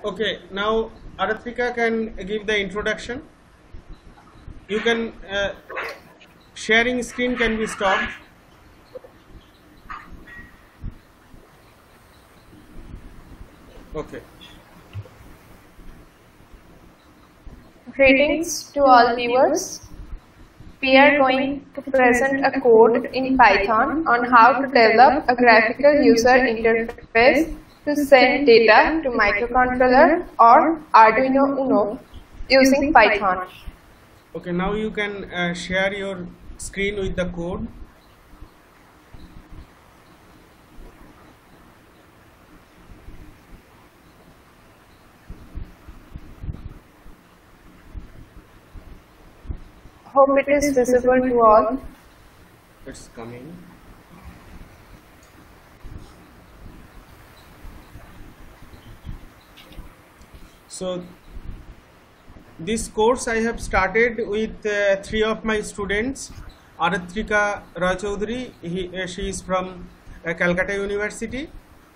Okay, now Aratrika can give the introduction. You can sharing screen can be stopped. Okay. Greetings to all viewers. We are going to present a code in Python on how to develop a graphical user interface to send data to microcontroller or Arduino Uno using Python. Okay, now you can share your screen with the code. Hope it is visible to all. It's coming. So this course I have started with three of my students. Aratrika Raychaudhuri, she is from Calcutta University.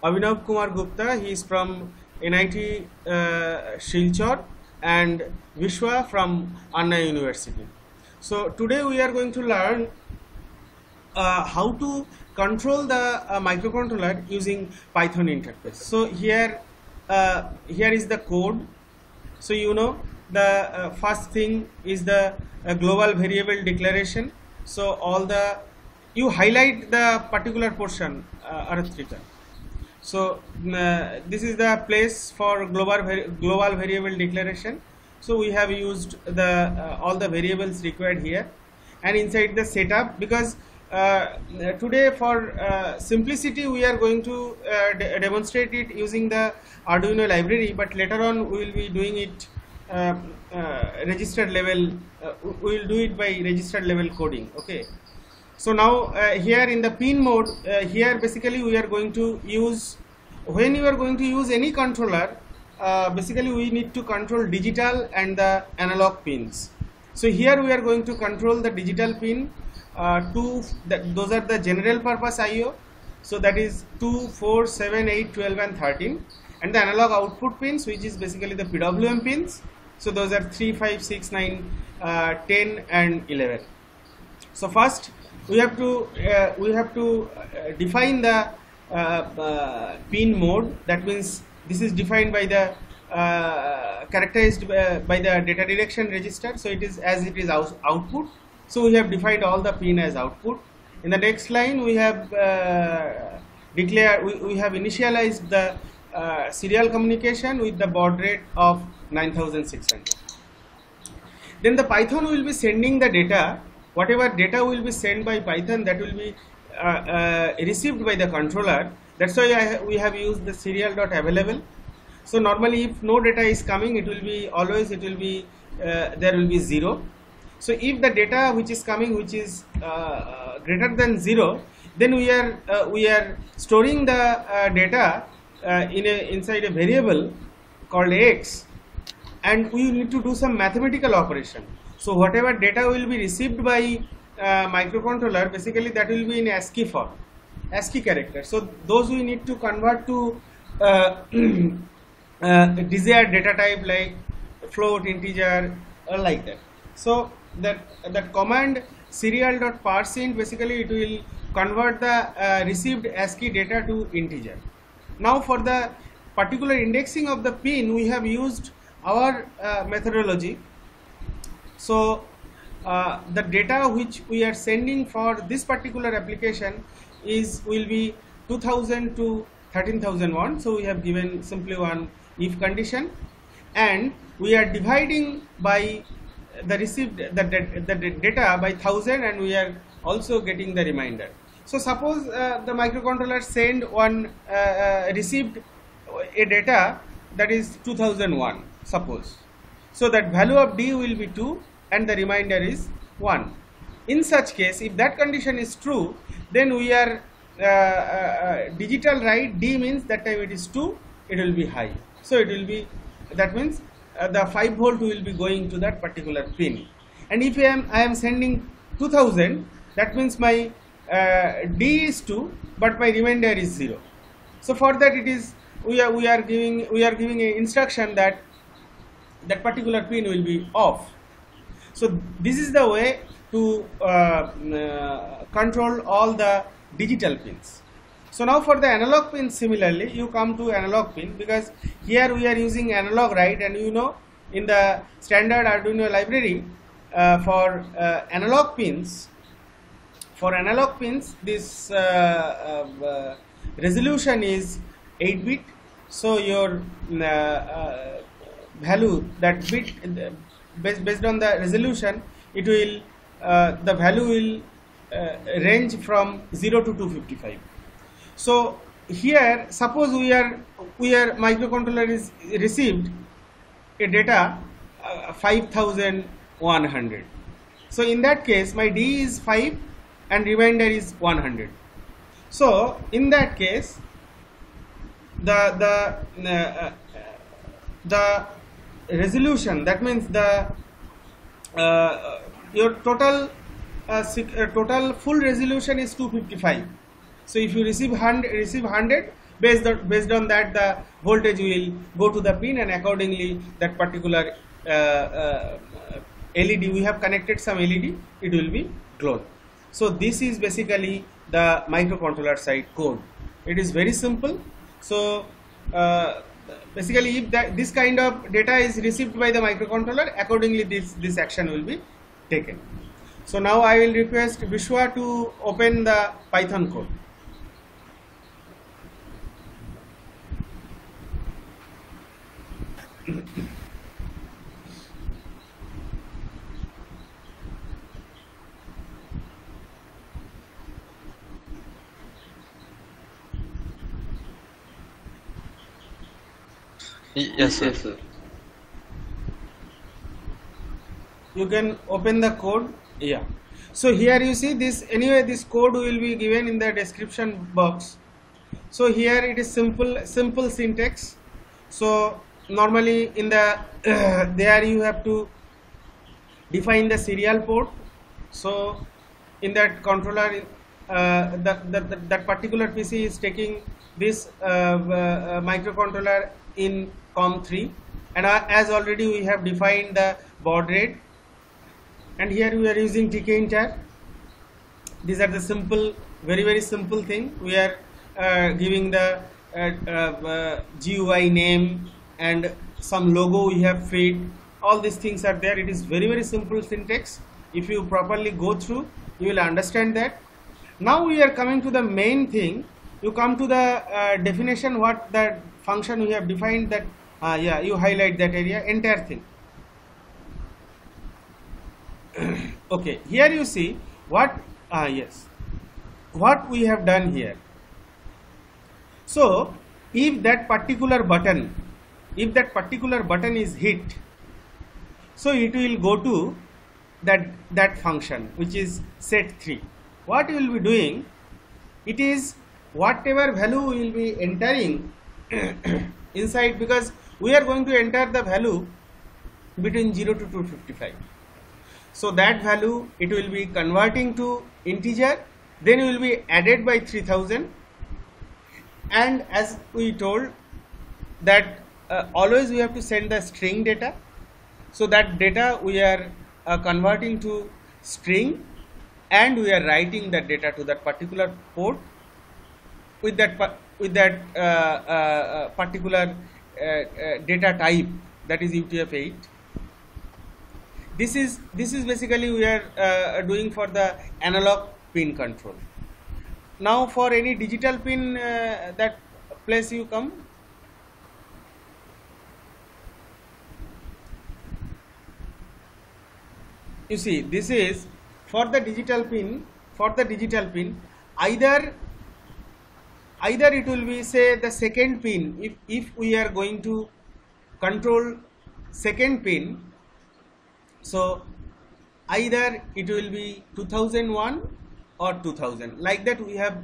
Abhinav Kumar Gupta, he is from NIT Silchar, and Vishwa from Anna University. So today we are going to learn how to control the microcontroller using Python interface. So here is the code. So you know the first thing is the global variable declaration. So all the you highlight the particular portion, Aratrika. So this is the place for global variable declaration. So we have used the all the variables required here, and inside the setup, because today for simplicity we are going to demonstrate it using the Arduino library, but later on we will be doing it registered level. We will do it by registered level coding. Okay. So now here in the pin mode, here basically we are going to use, when you are going to use any controller, basically we need to control digital and the analog pins. So here we are going to control the digital pin. Those are the general purpose IO. So that is 2, 4, 7, 8, 12 and 13. And the analog output pins, which is basically the PWM pins. So those are 3, 5, 6, 9, 10 and 11. So first we have to define the pin mode. That means this is defined by the characterized by the data direction register. So it is as it is output. So we have defined all the pin as output. In the next line we have we have initialized the serial communication with the baud rate of 9600. Then the Python will be sending the data. Whatever data will be sent by Python, that will be received by the controller. That's why we have used the serial.available. So normally if no data is coming, it will be always there will be 0. So if the data which is coming, which is greater than 0, then we are storing the data inside a variable called x, and we need to do some mathematical operation. So whatever data will be received by microcontroller, basically that will be in ASCII form, ASCII character. So those we need to convert to desired data type like float, integer, or like that. So that command serial.parseInt, basically it will convert the received ASCII data to integer. Now for the particular indexing of the pin, we have used our methodology. So the data which we are sending for this particular application will be 2000 to 13001. So we have given simply one if condition, and we are dividing by the received the data by 1000, and we are also getting the remainder. So suppose the microcontroller received a data that is 2001, suppose. So that value of d will be 2 and the remainder is 1. In such case, if that condition is true, then we are digital write d means that time it is 2, it will be high. So it will be, that means the 5 volt will be going to that particular pin. And if I am sending 2000, that means my d is 2 but my remainder is 0. So for that it is we are giving a instruction that that particular pin will be off. So this is the way to control all the digital pins. So now for the analog pin, similarly you come to analog pin, because here we are using analog, right? And you know, in the standard Arduino library for analog pins, this resolution is 8-bit. So your value, that bit, based on the resolution, it will the value will range from 0 to 255. So here, suppose we are microcontroller is received a data 5100. So in that case, my D is 5 and remainder is 100. So in that case, the resolution, that means the your total full resolution is 255. So if you receive 100, based on that, the voltage will go to the pin, and accordingly that particular LED, we have connected some LED, it will be glowed. So this is basically the microcontroller side code. It is very simple. So basically, if this kind of data is received by the microcontroller, accordingly this action will be taken. So now I will request Vishwa to open the Python code. Yes, sir. You can open the code. Yeah. So here you see this. Anyway, this code will be given in the description box. So here it is simple syntax. So normally in the there you have to define the serial port. So in that controller, that particular PC is taking this microcontroller in COM3, and as already we have defined the baud rate, and here we are using tkinter. These are the simple, very simple thing. We are giving the GUI name and some logo we have fed. All these things are there. It is very simple syntax. If you properly go through, you will understand that. Now we are coming to the main thing. You come to the definition, what the function we have defined, that yeah, you highlight that area, entire thing. Okay, here you see what yes, what we have done here. So if that particular button is hit, so it will go to that function which is set3. What you will be doing, it is whatever value we will be entering inside, because we are going to enter the value between 0 to 255. So that value, it will be converting to integer, then it will be added by 3000, and as we told that always we have to send the string data. So that data we are converting to string, and we are writing that data to that particular port with that particular data type, that is UTF-8. This is basically we are doing for the analog pin control. Now for any digital pin, that place you come. You see, this is for the digital pin. Either it will be, say, the second pin. If we are going to control second pin, so either it will be 2001 or 2000, like that we have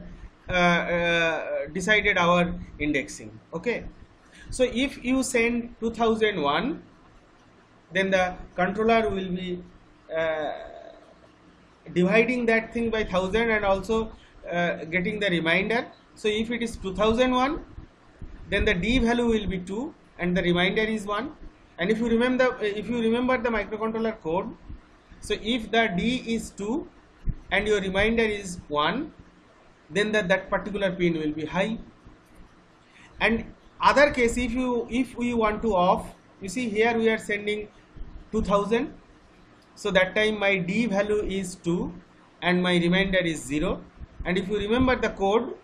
decided our indexing. Okay, so if you send 2001, then the controller will be dividing that thing by 1000 and also getting the reminder. So if it is 2001, then the D value will be 2 and the remainder is 1. And if you remember the microcontroller code, so if the D is 2 and your remainder is 1, then that particular pin will be high. And other case, if we want to off, you see here we are sending 2000, so that time my D value is 2 and my remainder is 0. And if you remember the code,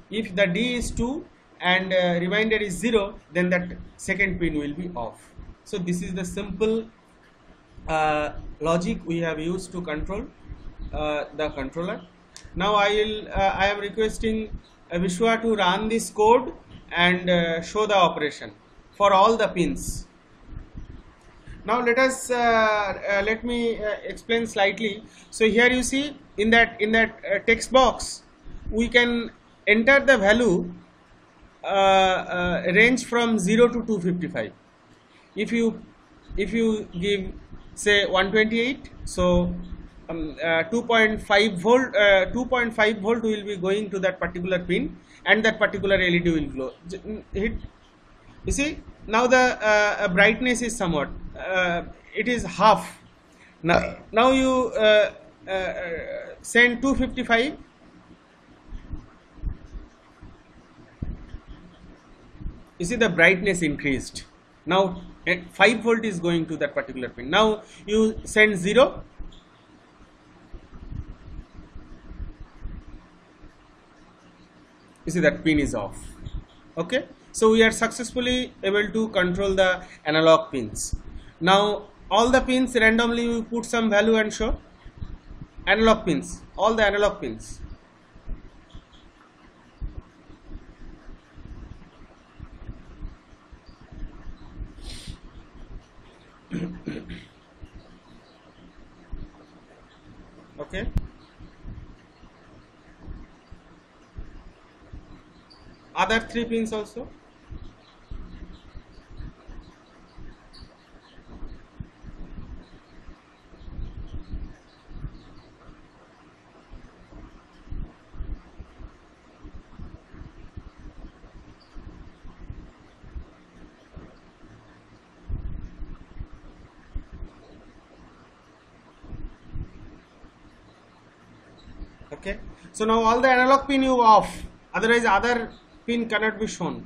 if the D is 2 and remainder is 0, then that second pin will be off. So this is the simple logic we have used to control the controller. Now I am requesting Vishwa to run this code and show the operation for all the pins. Now let me explain slightly. So here you see in that text box we can enter the value range from 0 to 255. If you give say 128, so 2.5 volt 2.5 volt will be going to that particular pin and that particular LED will glow. Hit. You see now the brightness is somewhat it is half. Now you send 255. You see the brightness increased. Now 5 volt is going to that particular pin. Now you send 0. You see that pin is off. Okay, so we are successfully able to control the analog pins. Now all the pins randomly we put some value and show. Analog pins, all the analog pins. Okay. Other 3 pins also. Okay, so now all the analog pin you off, otherwise other pin cannot be shown.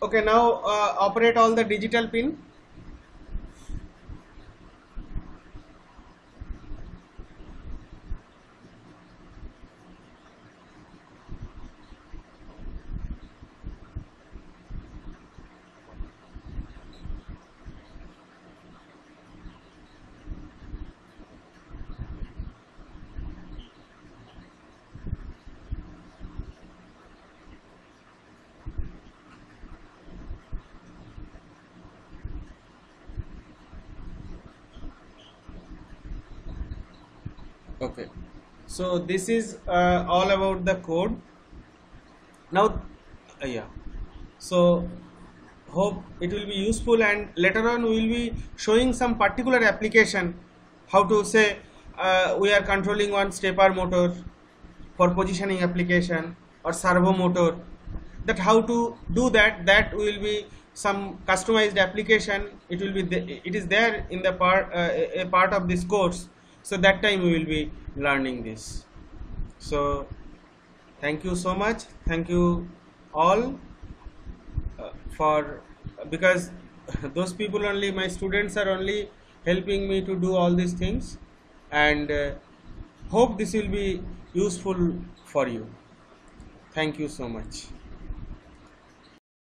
Okay, now operate all the digital pin. Okay, so this is all about the code. Now yeah, so hope it will be useful, and later on we will be showing some particular application, how to say we are controlling one stepper motor for positioning application or servo motor, that how to do that will be some customized application. It will be it is there in the a part of this course. So that time we will be learning this. So thank you so much. Thank you all for, because those people only, my students are only helping me to do all these things, and hope this will be useful for you. Thank you so much.